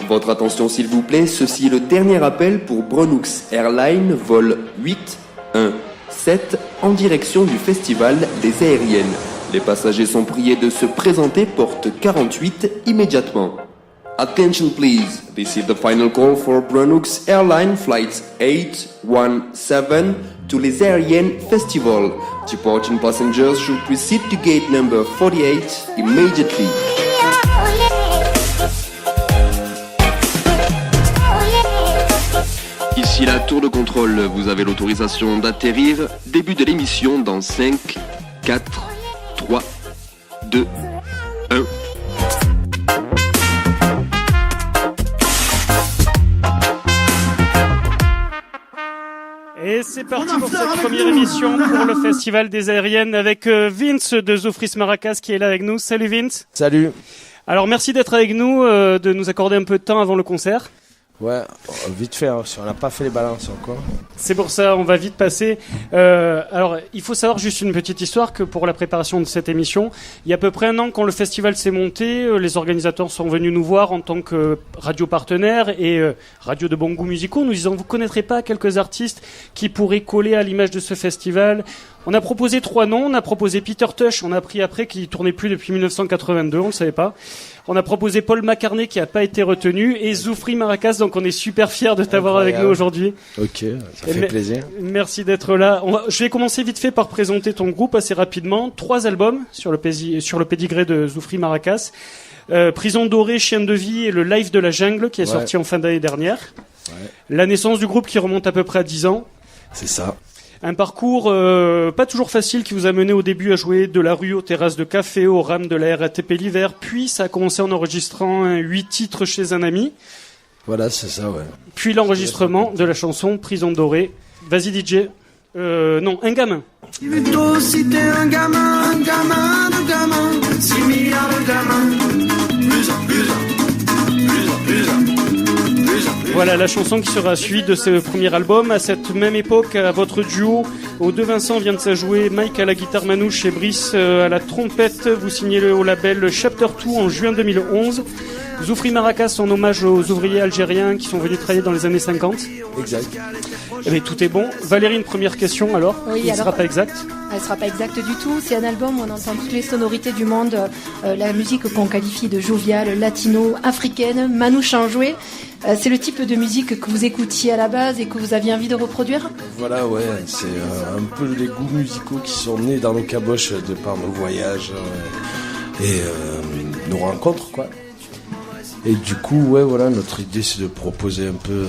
Votre attention s'il vous plaît, ceci est le dernier appel pour Brunux Airlines, vol 817, en direction du Festival des Aériennes. Les passagers sont priés de se présenter porte 48 immédiatement. Attention please, this is the final call for Brunux Airlines Flight 817 to Les Aériennes Festival. Departing passengers should proceed to gate number 48 immediately. Ici la tour de contrôle, vous avez l'autorisation d'atterrir. Début de l'émission dans 5, 4, 3, 2, 1. Et c'est parti pour cette première émission pour le Festival des Aériennes avec Vince de Zoufris Maracas qui est là avec nous. Salut Vince. Salut. Alors merci d'être avec nous, de nous accorder un peu de temps avant le concert. Ouais, vite fait, hein, si on n'a pas fait les balances encore. C'est pour ça, on va vite passer. Alors, il faut savoir juste une petite histoire que pour la préparation de cette émission, il y a à peu près un an quand le festival s'est monté, les organisateurs sont venus nous voir en tant que radio partenaire et radio de bons goûts musicaux, nous disant vous connaîtrez pas quelques artistes qui pourraient coller à l'image de ce festival. On a proposé 3 noms, on a proposé Peter Tosh, on a appris après qu'il tournait plus depuis 1982, on le savait pas. On a proposé Paul McCartney qui a pas été retenu et Zoufris Maracas, donc on est super fiers de t'avoir avec nous aujourd'hui. Ok, ça fait plaisir. Merci d'être là. Je vais commencer vite fait par présenter ton groupe assez rapidement. 3 albums sur le pédigré de Zoufris Maracas. Prison dorée, Chien de vie et le live de la jungle qui est sorti en fin d'année dernière. Ouais. La naissance du groupe qui remonte à peu près à 10 ans. C'est ça. Un parcours pas toujours facile qui vous a mené au début à jouer de la rue aux terrasses de café, aux rames de la RATP l'hiver, puis ça a commencé en enregistrant 8 titres chez un ami. Voilà, c'est ça, ouais. Puis l'enregistrement de la chanson Prison dorée. Vas-y DJ. Non, un gamin. Plutôt si t'es un gamin de gamin, 6 milliards de gamins, plus un. Voilà la chanson qui sera suivie de ce premier album. À cette même époque, à votre duo, aux deux Vincent vient de s'ajouer Mike à la guitare manouche et Brice à la trompette. Vous signez au label Chapter 2 en juin 2011. Zoufris Maracas en hommage aux ouvriers algériens qui sont venus travailler dans les années 50. Exact. Eh bien, tout est bon. Valérie, une première question alors. Oui, elle ne sera pas exacte. Elle ne sera pas exacte du tout. C'est un album où on entend toutes les sonorités du monde, la musique qu'on qualifie de joviale, latino, africaine, manouche en jouet. C'est le type de musique que vous écoutiez à la base et que vous aviez envie de reproduire ? Voilà, ouais, c'est un peu les goûts musicaux qui sont nés dans nos caboches de par nos voyages et nos rencontres, quoi. Et du coup, ouais, voilà, notre idée c'est de proposer un peu,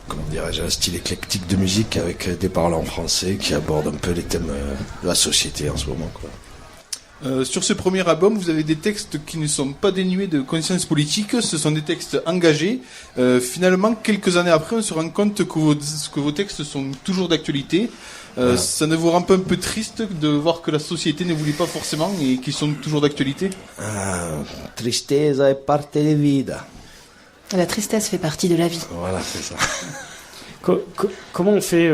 comment dirais-je, un style éclectique de musique avec des paroles en français qui abordent un peu les thèmes de la société en ce moment, quoi. Sur ce premier album, vous avez des textes qui ne sont pas dénués de conscience politique, ce sont des textes engagés. Finalement, quelques années après, on se rend compte que vos textes sont toujours d'actualité. Voilà. Ça ne vous rend pas un peu triste de voir que la société ne voulait pas forcément et qu'ils sont toujours d'actualité ? Tristeza è parte de vida. La tristesse fait partie de la vie. Voilà, c'est ça. Comment on fait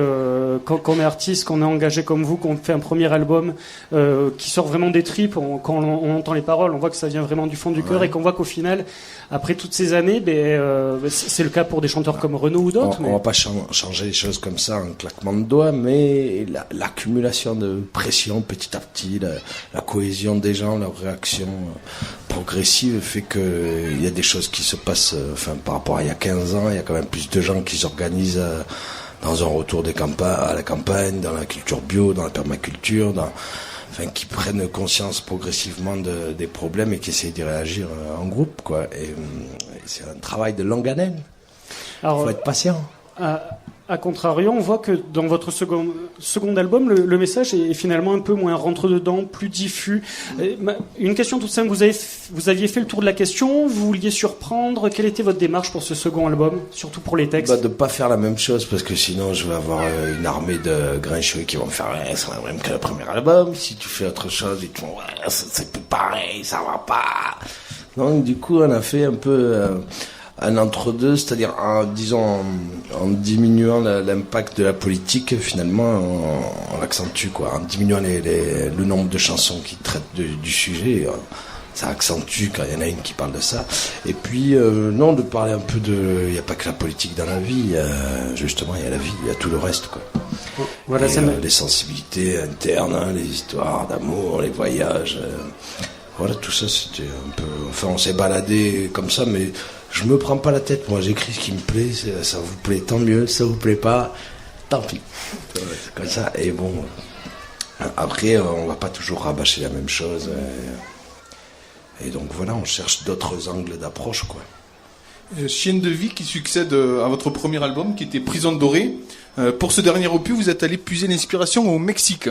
quand on est artiste, qu'on est engagé comme vous, qu'on fait un premier album qui sort vraiment des tripes, quand on entend les paroles, on voit que ça vient vraiment du fond du cœur et qu'on voit qu'au final, après toutes ces années, c'est le cas pour des chanteurs comme Renaud ou d'autres. On va pas changer les choses comme ça en claquement de doigts, mais l'accumulation de pression petit à petit, la cohésion des gens, leur réaction progressive fait que il y a des choses qui se passent, par rapport à il y a 15 ans, il y a quand même plus de gens qui s'organisent dans un retour à la campagne, dans la culture bio, dans la permaculture, qui prennent conscience progressivement des problèmes et qui essayent d'y réagir en groupe, quoi. Et c'est un travail de longue haleine. Alors, faut être patient. A contrario, on voit que dans votre second album, le message est finalement un peu moins rentre-dedans, plus diffus. Une question toute simple, vous aviez fait le tour de la question, vous vouliez surprendre, quelle était votre démarche pour ce second album, surtout pour les textes ? De pas faire la même chose, parce que sinon je vais avoir une armée de grincheux qui vont me faire c'est la même que le premier album, si tu fais autre chose, ils te font c'est plus pareil, ça va pas. Donc du coup on a fait un peu... un entre-deux, c'est-à-dire en diminuant l'impact de la politique, finalement on l'accentue, quoi, en diminuant le nombre de chansons qui traitent du sujet, ça accentue quand il y en a une qui parle de ça. Et puis, non, de parler un peu de... Il n'y a pas que la politique dans la vie, justement, il y a la vie, il y a tout le reste, quoi. Voilà, Et, les sensibilités internes, hein, les histoires d'amour, les voyages... Voilà, tout ça, c'était un peu... Enfin, on s'est baladé comme ça, mais je me prends pas la tête. Moi, j'écris ce qui me plaît. Ça vous plaît, tant mieux. Ça vous plaît pas, tant pis. C'est comme ça. Et bon, après, on va pas toujours rabâcher la même chose. Et donc, voilà, on cherche d'autres angles d'approche, quoi. Chienne de vie qui succède à votre premier album, qui était Prison dorée. Pour ce dernier opus, vous êtes allé puiser l'inspiration au Mexique.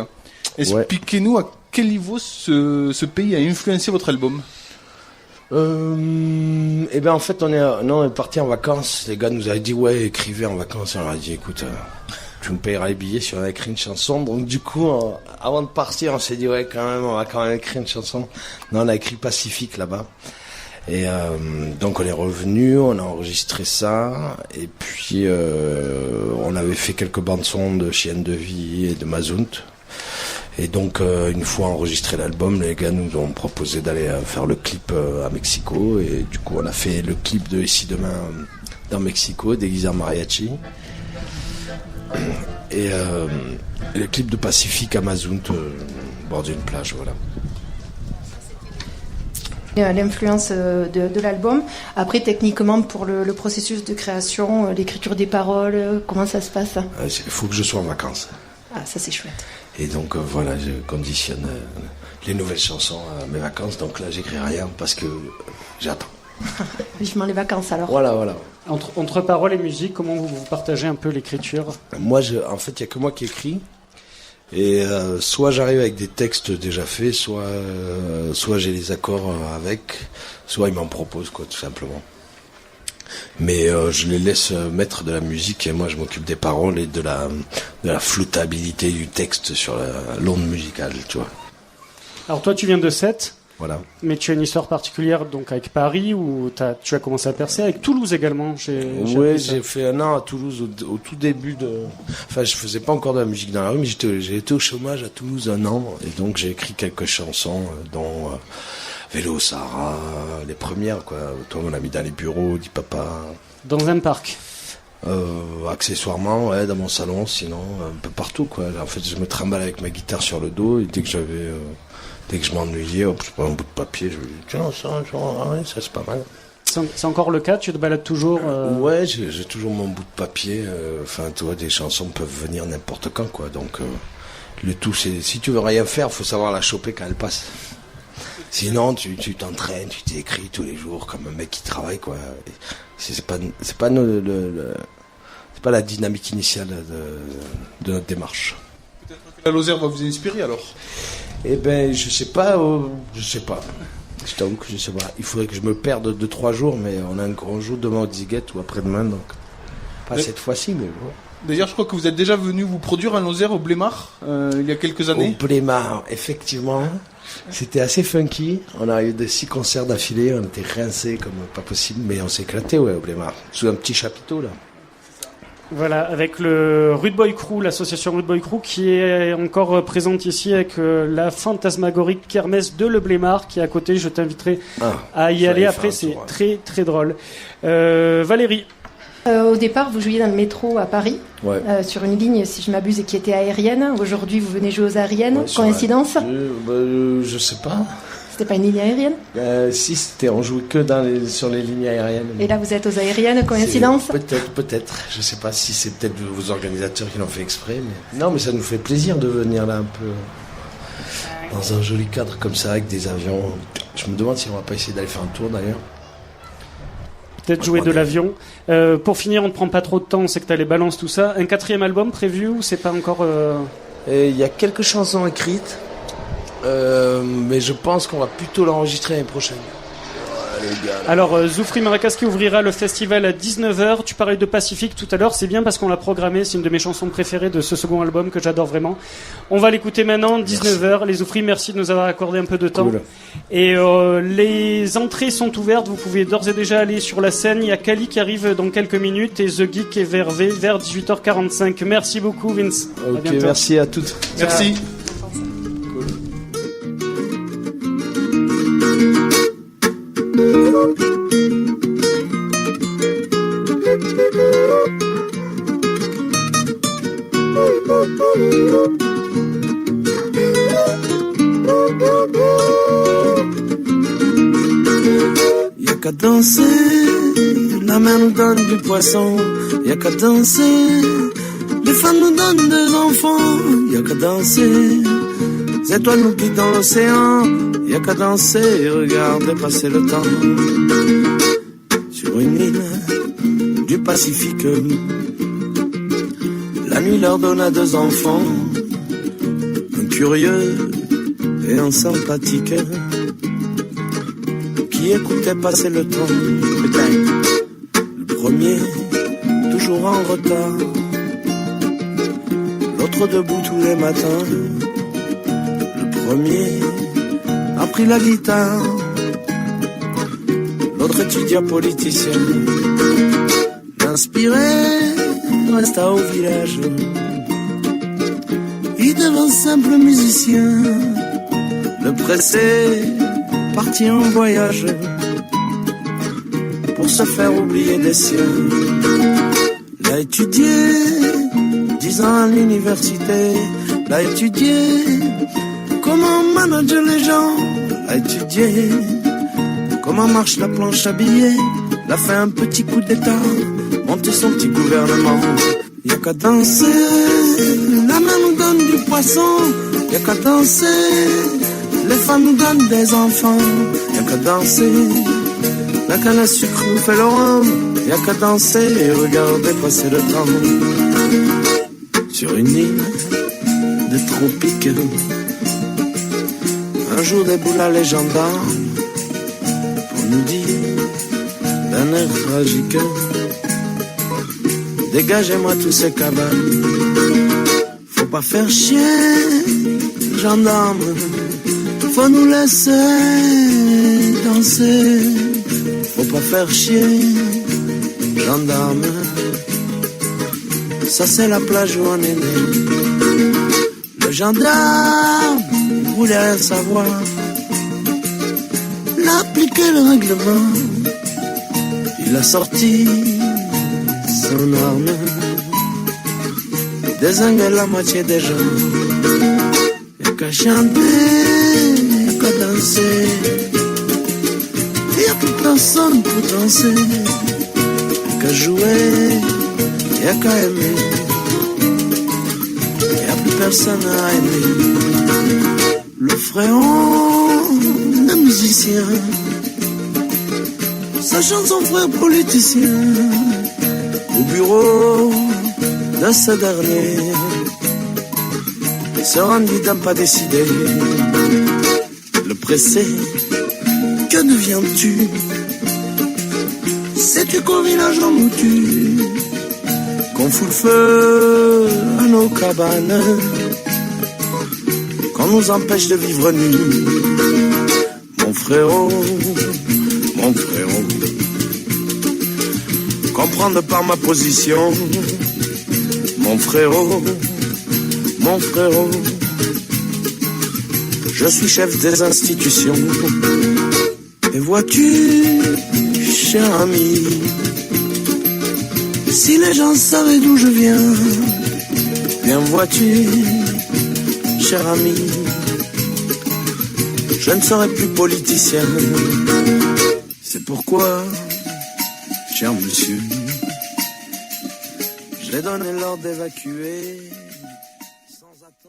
Expliquez-nous à quel niveau ce pays a influencé votre album. Eh ben en fait on est parti en vacances. Les gars nous avaient dit ouais, écrivez en vacances. On leur a dit écoute, tu me payeras les billets si on a écrit une chanson. Donc du coup avant de partir on s'est dit ouais quand même on va quand même écrire une chanson. Non, on a écrit Pacifique là-bas. Et donc on est revenu, on a enregistré ça, et puis on avait fait quelques bandes son de Chienne de vie et de Mazount. Et donc une fois enregistré l'album, les gars nous ont proposé d'aller faire le clip à Mexico, et du coup on a fait le clip de Ici Demain dans Mexico, déguisé en mariachi, et le clip de Pacifique à Mazount, au bord d'une plage, voilà. L'influence de l'album. Après, techniquement, pour le processus de création, l'écriture des paroles, comment ça se passe? Il faut que je sois en vacances. Ah, ça c'est chouette. Et donc voilà, je conditionne les nouvelles chansons à mes vacances. Donc là, j'écris rien parce que j'attends. Vivement les vacances alors. Voilà. Entre paroles et musique, comment vous partagez un peu l'écriture? Moi, en fait, il n'y a que moi qui écris. Et soit j'arrive avec des textes déjà faits, soit j'ai les accords avec, soit ils m'en proposent, quoi, tout simplement. Mais je les laisse mettre de la musique, et moi je m'occupe des paroles et de la flottabilité du texte sur l'onde musicale, tu vois. Alors toi, tu viens de Sète. Voilà. Mais tu as une histoire particulière donc avec Paris, où tu as commencé à percer, avec Toulouse également. Oui, j'ai fait un an à Toulouse au tout début de... Enfin, je faisais pas encore de la musique dans la rue, mais j'ai été au chômage à Toulouse un an, et donc j'ai écrit quelques chansons, dont Vélo Sahara, les premières, quoi. Toi, on l'a mis dans les bureaux, dit papa. Dans un parc. Accessoirement, ouais, dans mon salon, sinon un peu partout, quoi. En fait, je me trimballe avec ma guitare sur le dos, et dès que je m'ennuyais, hop, je prends un bout de papier, je me dis, tiens, ça c'est pas mal. C'est encore le cas? Tu te balades toujours Ouais, j'ai toujours mon bout de papier. Enfin, tu vois, des chansons peuvent venir n'importe quand, quoi. Donc, le tout, c'est, si tu veux rien faire, faut savoir la choper quand elle passe. Sinon, tu t'entraînes, tu t'écris tous les jours comme un mec qui travaille, quoi. C'est pas la dynamique initiale de notre démarche. Peut-être que la Lozère va vous inspirer, alors? Eh ben, je sais pas. Je t'avoue que je sais pas. Il faudrait que je me perde 2-3 jours, mais on a un grand jour demain au Ziguette ou après-demain, donc pas cette fois-ci, mais bon. D'ailleurs, je crois que vous êtes déjà venu vous produire en Lozère au Blémar il y a quelques années. Au Blémar, effectivement. C'était assez funky. On a eu 6 concerts d'affilée, on était rincés comme pas possible, mais on s'est éclaté, ouais, au Blémar, sous un petit chapiteau là. Voilà, avec le Rude Boy Crew, l'association Rude Boy Crew, qui est encore présente ici avec la fantasmagorique kermesse de Le Blémar, qui est à côté. Je t'inviterai à y aller après, c'est très très drôle. Valérie. Au départ, vous jouiez dans le métro à Paris, ouais. Sur une ligne, si je m'abuse, qui était aérienne. Aujourd'hui, vous venez jouer aux aériennes. Ouais, coïncidence? Je sais pas. C'était pas une ligne aérienne? Si, on jouait que sur les lignes aériennes. Et là, vous êtes aux aériennes, coïncidence? Peut-être. Je sais pas si c'est peut-être vos organisateurs qui l'ont fait exprès. Mais... Non, mais ça nous fait plaisir de venir là un peu dans un joli cadre comme ça, avec des avions. Je me demande si on va pas essayer d'aller faire un tour d'ailleurs. Peut-être jouer de l'avion. Pour finir, on ne prend pas trop de temps, on sait que tu as les balances, tout ça. Un 4e album prévu ou c'est pas encore... Il y a quelques chansons écrites. Mais je pense qu'on va plutôt l'enregistrer l'année prochaine. Alors, Zoufri Maracas qui ouvrira le festival à 19h. Tu parlais de Pacifique tout à l'heure, c'est bien parce qu'on l'a programmé. C'est une de mes chansons préférées de ce second album que j'adore vraiment. On va l'écouter maintenant, 19h. Les Zoufri, merci de nous avoir accordé un peu de temps. Cool. Et les entrées sont ouvertes. Vous pouvez d'ores et déjà aller sur la scène. Il y a Kali qui arrive dans quelques minutes et The Geek est vers 18h45. Merci beaucoup, Vince. Ok, merci à toutes. Merci. Cool. qu'à danser, la mer nous donne du poisson. Y'a qu'à danser, les femmes nous donnent des enfants. Y'a qu'à danser, les étoiles nous guident dans l'océan. Y'a qu'à danser, regardez passer le temps. Sur une île du Pacifique, la nuit leur donna 2 enfants, un curieux et un sympathique, qui écoutait passer le temps. Le premier, toujours en retard, l'autre debout tous les matins. Le premier a pris la guitare, l'autre étudia politicien. L'inspiré resta au village, il devint simple musicien. Le pressé partit en voyage pour se faire oublier des siens. L'a étudié 10 ans à l'université, l'a étudié comment manager les gens, l'a étudié comment marche la planche à billets, l'a fait un petit coup d'état, monter son petit gouvernement. Y'a qu'à danser, la main nous donne du poisson. Y'a qu'à danser, les femmes nous donnent des enfants. Y'a qu'à danser, la canne à sucre nous fait le rhum. Y'a qu'à danser et regarder passer le temps. Sur une île de tropiques, un jour déboula les gendarmes pour nous dire d'un air tragique: dégagez-moi tous ces cabanes. Faut pas faire chier, gendarmes, faut nous laisser danser. Faut pas faire chier, gendarmes, ça c'est la plage où on est né. Le gendarme voulait rien savoir, il a appliqué le règlement, il a sorti son arme, désingué la moitié des gens. Y'a qu'à chanter, y'a qu'à danser, y'a plus personne pour danser. Y'a qu'à jouer, y'a qu'à aimer, y'a plus personne à aimer. Le frérot, le musicien, sachant son frère politicien, au bureau de ce dernier, se rendit d'un pas décidé. Le pressé, que deviens-tu? Sais-tu qu'au village en moutu, qu'on fout le feu à nos cabanes, qu'on nous empêche de vivre nus? Mon frérot, comprendre par ma position, mon frérot, je suis chef des institutions. Et vois-tu, cher ami, si les gens savaient d'où je viens, bien vois-tu, cher ami, je ne serai plus politicien. C'est pourquoi, cher monsieur, j'ai donné l'ordre d'évacuer